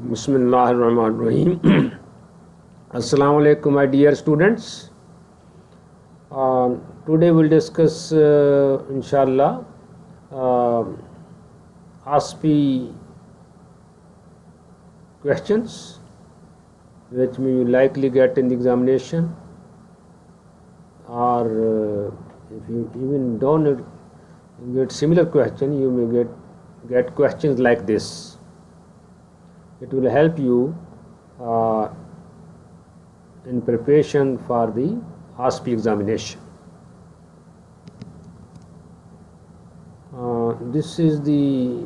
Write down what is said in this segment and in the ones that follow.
Bismillahirrahmanirrahim. Assalamu alaikum, my dear students. Today we'll discuss, inshallah, uh, ASPE questions, which we will likely get in the examination, or if you even don't get similar question, you may get questions like this. It will help you in preparation for the ASPE examination. This is the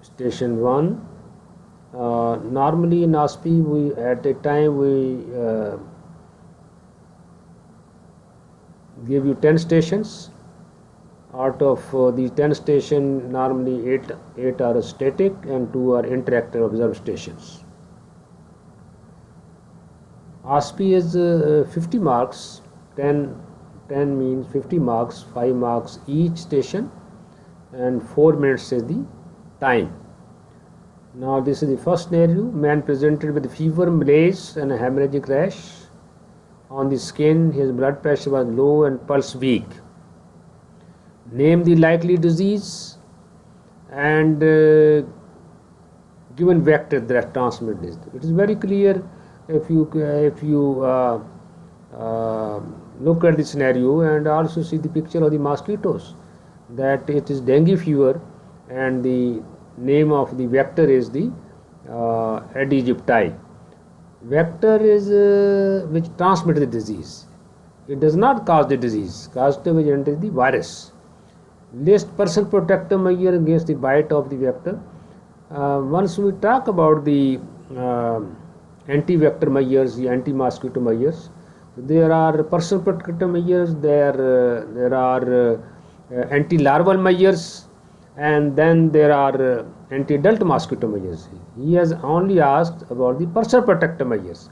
station 1. Normally in ASPE, we at a time we give you 10 stations. Out of these 10 stations, normally 8 are static and 2 are interactive observed stations. ASPE is 50 marks, 10 means 50 marks, 5 marks each station, and 4 minutes is the time. Now this is the first scenario. Man presented with fever, malaise and a hemorrhagic rash on the skin. His blood pressure was low and pulse weak. Name the likely disease and given vector that transmit this. It is very clear if you look at the scenario and also see the picture of the mosquitoes, that it is dengue fever, and the name of the vector is the Aedes aegypti. Vector is which transmits the disease. It does not cause the disease. Causative agent is the virus. List personal protective measure against the bite of the vector. Once we talk about the anti-vector measures, the anti-mosquito measures, there are personal protective measures, there are anti-larval measures, and then there are anti-adult mosquito measures. He has only asked about the personal protective measures,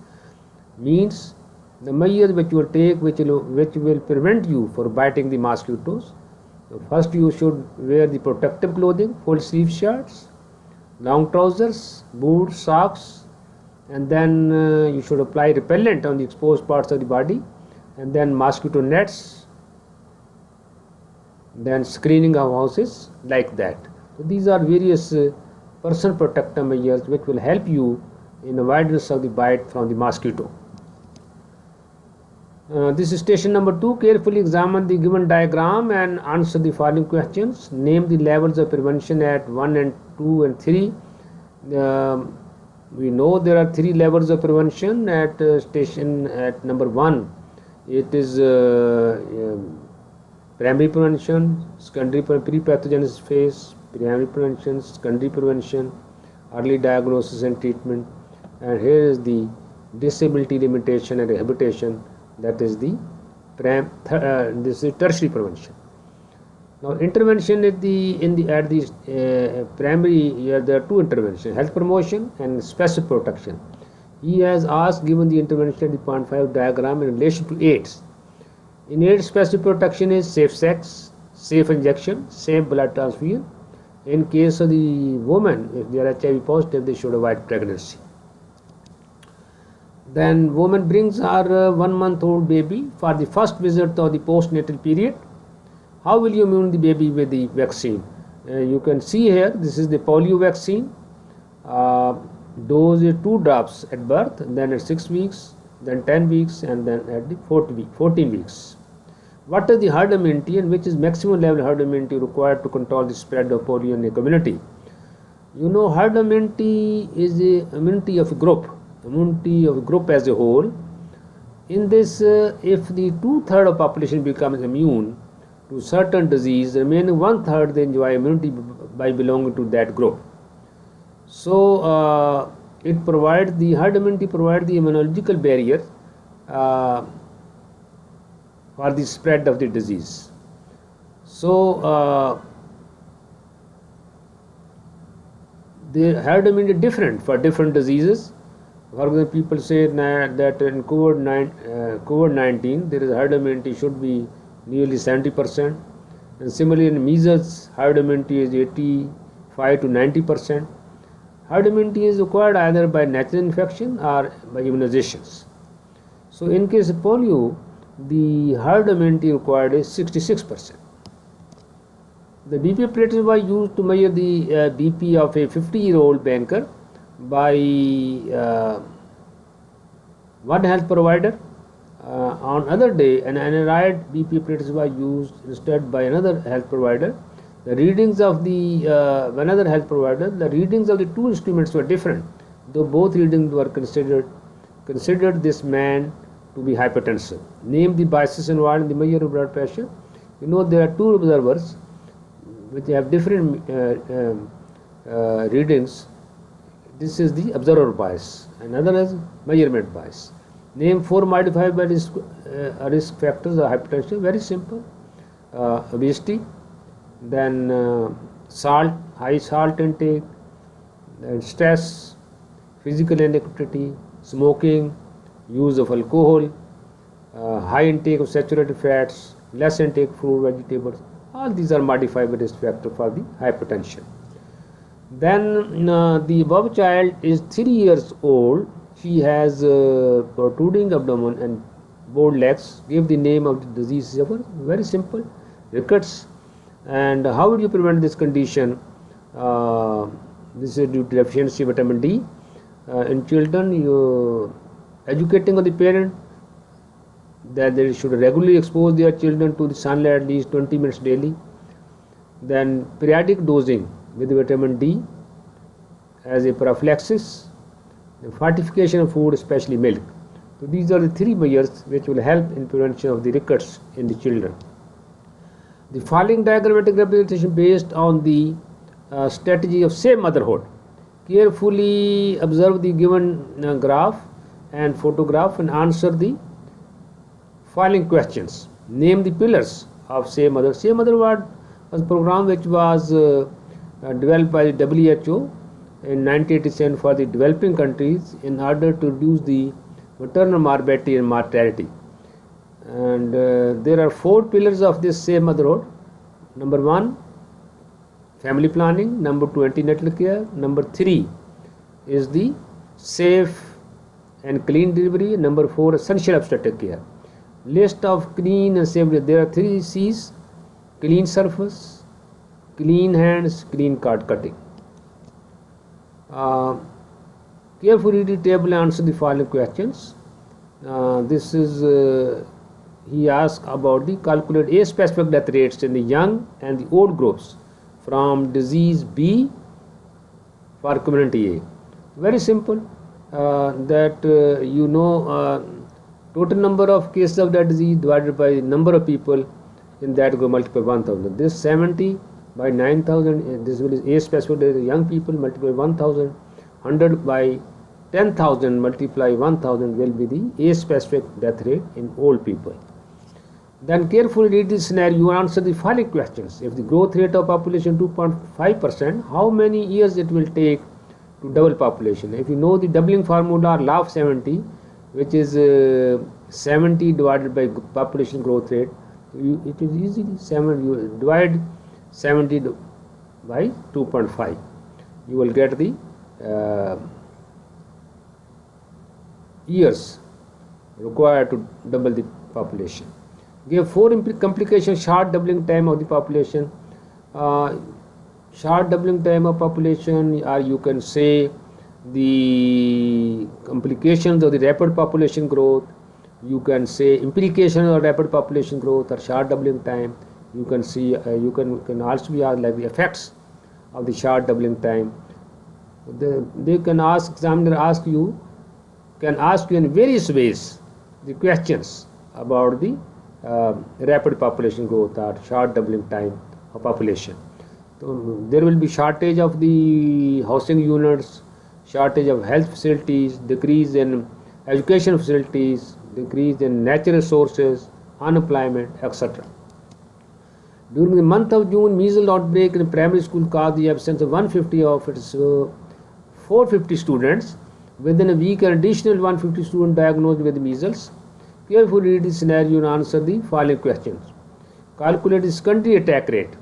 means the measures which you will take which will prevent you from biting the mosquitoes. So first you should wear the protective clothing, full sleeve shirts, long trousers, boots, socks, and then you should apply repellent on the exposed parts of the body, and then mosquito nets, then screening of houses, like that. So these are various personal protective measures which will help you in avoidance of the bite from the mosquito. This is station number 2. Carefully examine the given diagram and answer the following questions. Name the levels of prevention at 1 and 2 and 3. We know there are 3 levels of prevention at station at number 1. It is primary prevention, secondary pre-pathogenesis phase, primary prevention, secondary prevention, early diagnosis and treatment, and here is the disability limitation and rehabilitation. That is the this is tertiary prevention. Now intervention at the primary, there are 2 interventions: health promotion and specific protection. He has asked, given the intervention at the 0.5 diagram in relation to AIDS. In AIDS, specific protection is safe sex, safe injection, safe blood transfusion. In case of the woman, if they are HIV positive, they should avoid pregnancy. Then woman brings her 1-month-old baby for the first visit of the postnatal period. How will you immune the baby with the vaccine? You can see here, this is the polio vaccine. Dose is 2 drops at birth, then at 6 weeks, then 10 weeks, and then at the 14 weeks. What is the herd immunity and which is maximum level herd immunity required to control the spread of polio in a community? You know, herd immunity is the immunity of a group. Immunity of a group as a whole. In this, if the 2/3 of population becomes immune to certain disease, the remaining 1/3 they enjoy immunity by belonging to that group. So it provides the herd immunity provides the immunological barrier for the spread of the disease. So the herd immunity is different for different diseases. For example, people say that in COVID-19 there is herd immunity should be nearly 70%, and similarly in measles herd immunity is 85 to 90%. Herd immunity is acquired either by natural infection or by immunizations. So in case of polio, the herd immunity required is 66%. The BP apparatus was used to measure the BP of a 50-year-old banker by one health provider. On other day, an NRI BP apparatus was used instead by another health provider. The readings of the another health provider, the readings of the two instruments were different, though both readings were considered this man to be hypertensive. Name the biases involved in the measure of blood pressure. You know there are two observers which have different readings. This is the observer bias, another is measurement bias. Name 4 modified by risk factors of hypertension. Very simple. Obesity, then salt, high salt intake, then stress, physical inactivity, smoking, use of alcohol, high intake of saturated fats, less intake of fruit, vegetables. All these are modified by risk factor for the hypertension. Then the above child is 3 years old. She has protruding abdomen and bowed legs. Give the name of the disease. Very simple, rickets. And how would you prevent this condition? This is due to deficiency of vitamin D. In children, you educating of the parent that they should regularly expose their children to the sunlight at least 20 minutes daily. Then periodic dosing with vitamin D as a prophylaxis. The fortification of food, especially milk. So these are the 3 measures which will help in prevention of the rickets in the children. The following diagrammatic representation based on the strategy of safe motherhood. Carefully observe the given graph and photograph and answer the following questions. Name the pillars of safe mother. Safe motherhood was a program which was developed by the WHO in 1987 for the developing countries in order to reduce the maternal morbidity and mortality. And there are 4 pillars of this safe motherhood. Number 1, family planning. Number 2, antenatal care. Number 3 is the safe and clean delivery. Number 4, essential obstetric care. List of clean and safe. There are 3 C's: clean surface, clean hands, clean cord cutting. Carefully read the table and answer the following questions. This is he asked about the calculate age specific death rates in the young and the old groups from disease B for community A. Very simple. Total number of cases of that disease divided by the number of people in that group multiplied by 1000. This 70 by 9000, this will is age specific young people multiplied by 1000, 100 by 10,000 multiply 1000 will be the age specific death rate in old people. Then carefully read the scenario, you answer the following questions. If the growth rate of population 2.5%, how many years it will take to double population? If you know the doubling formula, law of 70, which is 70 divided by population growth rate, it is easily you divide 70 by 2.5. You will get the years required to double the population. Give 4 complications: short doubling time of the population, short doubling time of population, or you can say the complications of the rapid population growth. You can say implications of rapid population growth or short doubling time. You can see you can also be asked like the effects of the short doubling time. They can ask, examiner can ask you in various ways the questions about the rapid population growth or short doubling time of population. So there will be shortage of the housing units, shortage of health facilities, decrease in education facilities, decrease in natural resources, unemployment, etc. During the month of June, measles outbreak in primary school caused the absence of 150 of its 450 students. Within a week, an additional 150 students diagnosed with measles. Carefully read the scenario and answer the following questions. Calculate the secondary attack rate.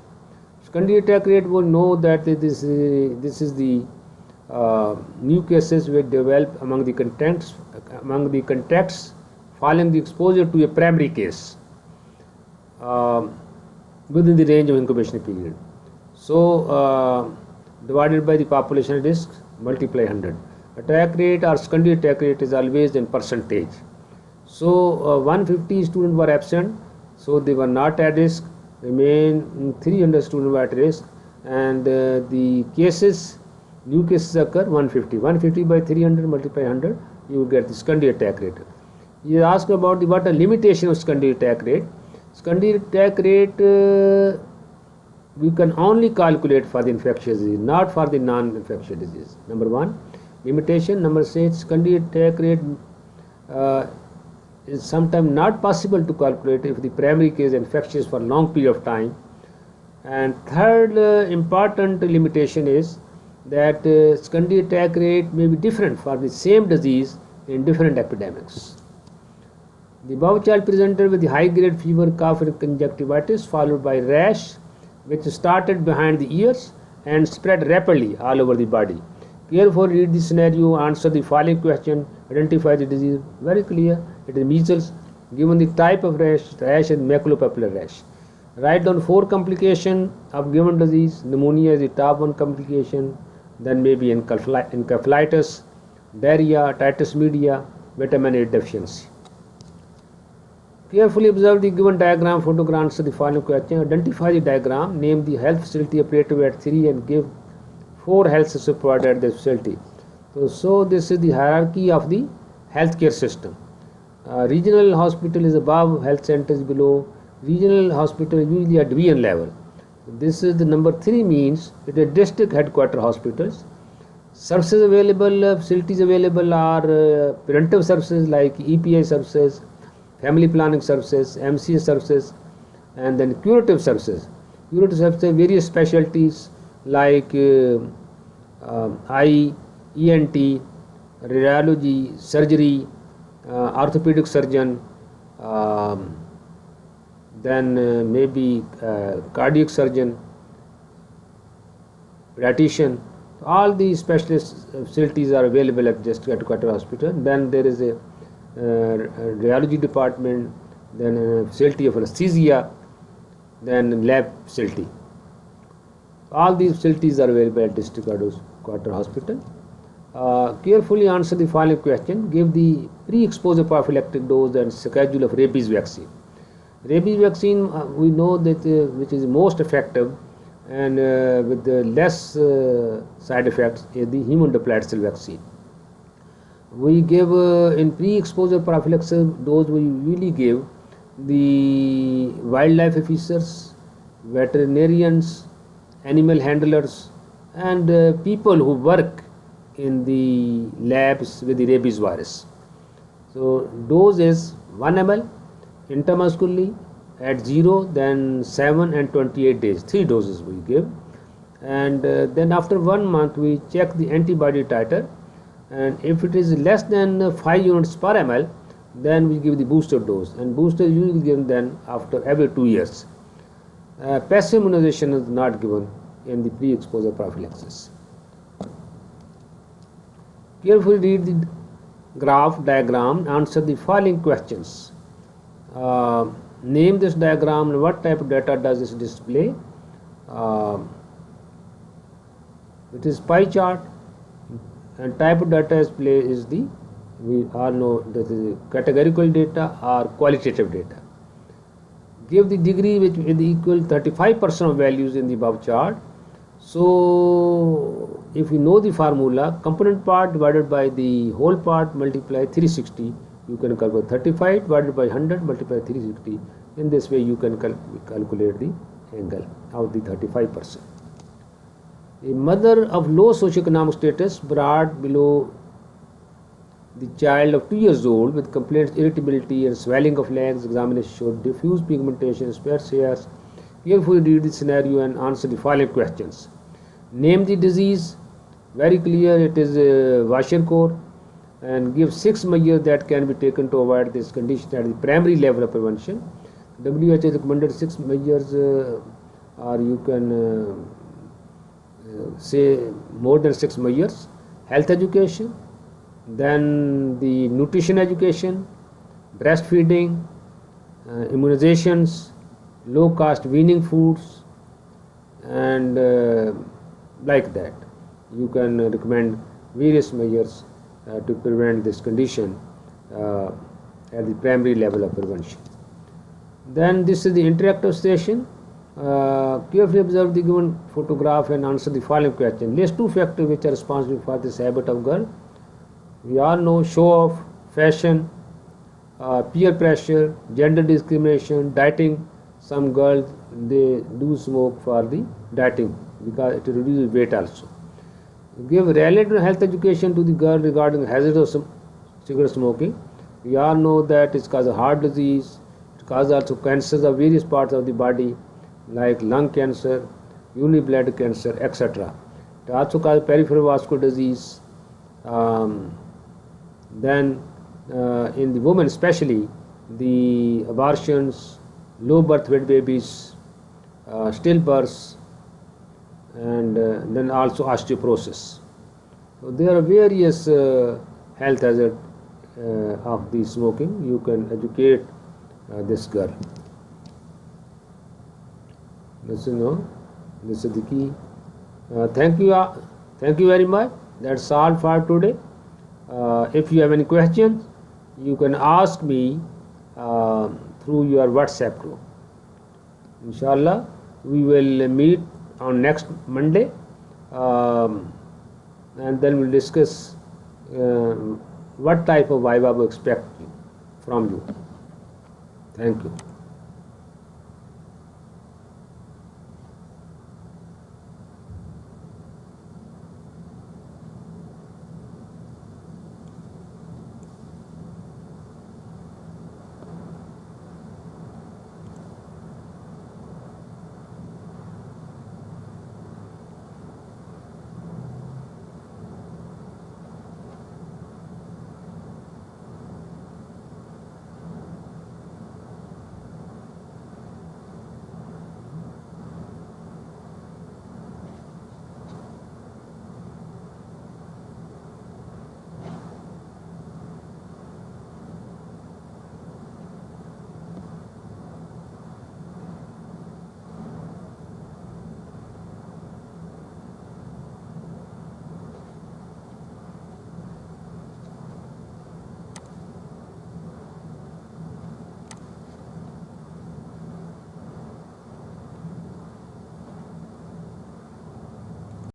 Secondary attack rate will know that this is the New cases were developed among the contacts following the exposure to a primary case within the range of incubation period. So divided by the population risk, multiply 100. Attack rate or secondary attack rate is always in percentage. So 150 students were absent, so they were not at risk. Remain 300 students were at risk, and the cases, new cases occur 150. 150 by 300 multiply 100, you will get the secondary attack rate. You ask about what are limitation of secondary attack rate. Secondary attack rate we can only calculate for the infectious disease, not for the non-infectious disease. Number one, limitation. Number 6, secondary attack rate is sometimes not possible to calculate if the primary case is infectious for a long period of time. And third important limitation is that secondary attack rate may be different for the same disease in different epidemics. The above child presented with the high-grade fever, cough, and conjunctivitis, followed by rash, which started behind the ears and spread rapidly all over the body. Carefully read the scenario, answer the following question, identify the disease. Very clear, it is measles. Given the type of rash is maculopapular rash. Write down 4 complications of given disease. Pneumonia is the top 1 complication, then maybe encephalitis, diarrhea, otitis media, vitamin A deficiency. Carefully observe the given diagram, photograph, answer the following question. Identify the diagram, name the health facility operative at 3 and give 4 health services provided at the facility. So this is the hierarchy of the healthcare system. Regional hospital is above, health center is below. Regional hospital is usually at division level. This is the number 3 means it is district headquarter hospitals. Services available, facilities available are preventive services like EPI services, family planning services, MCS services, and then curative services. Curative services, various specialties like eye, ENT, radiology, surgery, orthopedic surgeon, then maybe cardiac surgeon, pediatrician. All these specialist facilities are available at district headquarter hospital. Then there is a radiology department, then a facility of anesthesia, then lab facility. All these facilities are available at district headquarter hospital. Carefully answer the following question. Give the pre-exposure prophylactic dose and schedule of rabies vaccine. Rabies vaccine we know that which is most effective and with the less side effects is the human diploid cell vaccine. We give in pre-exposure prophylaxis dose, we usually give the wildlife officers, veterinarians, animal handlers, and people who work in the labs with the rabies virus. So dose is 1 ml intramuscularly at 0, then 7 and 28 days. 3 doses we give, and then after 1 month we check the antibody titer, and if it is less than 5 units per ml, then we give the booster dose, and booster is usually given then after every 2 years. Passive immunization is not given in the pre-exposure prophylaxis. Carefully read the graph diagram, answer the following questions. Name this diagram and what type of data does this display. It is pie chart, and type of data display is the, we all know that is categorical data or qualitative data. Give the degree which is equal 35% of values in the above chart. So if you know the formula, component part divided by the whole part multiply 360, you can calculate 35 divided by 100 multiply 360. In this way you can calculate the angle of the 35%. A mother of low socioeconomic status brought below the child of 2 years old with complaints irritability and swelling of legs. Examination showed diffuse pigmentation, sparse hairs. Carefully read the scenario and answer the following questions. Name the disease. Very clear, it is Kwashiorkor, and give 6 measures that can be taken to avoid this condition at the primary level of prevention. WHO has recommended 6 measures, or you can say more than 6 measures. health education, then the nutrition education, breastfeeding, immunizations, low cost weaning foods, and like that. You can recommend various measures to prevent this condition at the primary level of prevention. Then this is the interactive session. Carefully observe the given photograph and answer the following question. List 2 factors which are responsible for this habit of girl. We all know show off, fashion, peer pressure, gender discrimination, dieting. Some girls, they do smoke for the dieting because it reduces weight also. Give relative health education to the girl regarding hazards of cigarette smoking. We all know that it causes heart disease, it causes also cancers of various parts of the body like lung cancer, urinary bladder cancer, etc. It also causes peripheral vascular disease. Then in the women especially, the abortions, low birth weight babies, stillbirths, and then also osteoporosis. So there are various health hazards of the smoking. You can educate this girl. This is the key. Thank you very much. That's all for today. If you have any questions, you can ask me through your WhatsApp group. Inshallah, we will meet on next Monday, and then we'll discuss what type of viva we expect from you. Thank you.